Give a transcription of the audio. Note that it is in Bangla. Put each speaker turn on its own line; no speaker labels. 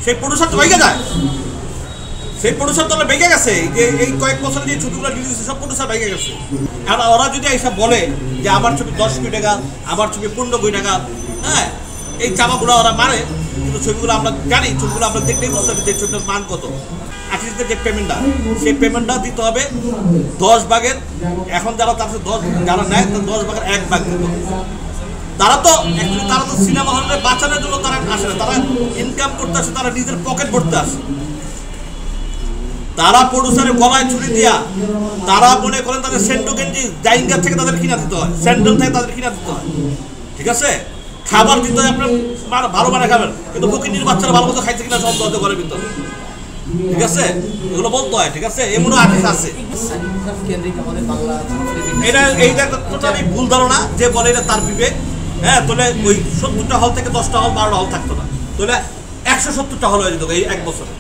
সেই প্রডিউসার তো ভেঙে যায়, সেই প্রডিউসার তো ভেঙে গেছে। এই কয়েক বছর যে ছবিগুলো রিলিজ হচ্ছে সব প্রডিউসার ভেঙে গেছে। আর ওরা যদি এইসব বলে যে আমার ছবি 10 কোটি টাকা, আমার ছবি 15 কোটি টাকা, হ্যাঁ, এই চাপাগুলো ওরা মারে, কিন্তু ছবিগুলো আমরা জানি, ছবিগুলো আমরা দেখলেই বুঝতে পারি যে ছবিটার মান কত। আর্টিস্টদের যে পেমেন্টটা, সেই পেমেন্টটা দিতে হবে 10 ভাগের, এখন যারা তার 10 যারা নেয় 10 ভাগের 1 ভাগ দিতে হবে। তারা তো সিনেমা হলে বাঁচানোর জন্য তারা আসে না, তারা ইনকাম করতে আসে, তারা নিজের পকেট ভরতে আসে। তারা প্রডিউসারের গলায় ছুরি দিয়া তারা মনে করেন তাদের সেন্ডো গেঞ্জি জাইঙ্গার থেকে তাদের কিনা দিতে হয়, স্যান্ডেল থেকে তাদের কিনা দিতে হয়, ঠিক আছে? খাবার দিতে হয় আপনার ভালো মানে খাবেন, কিন্তু ফকিন্নির বাচ্চারা ভালো মতো খাইছে কিনা সন্দেহ হতে ঘরের ভিতরে, ঠিক আছে? এগুলো বলতে হয়, ঠিক আছে? এমনও আর্টিস্ট আছে। এইটা টোটালি ভুল ধারণা যে বলে এটা তার বিবেক। হ্যাঁ, তাহলে ওই 70টা হল থেকে 10টা হল 12টা হল থাকতো না, তাহলে 170টা হল হয়ে যেত এই 1 বছরে।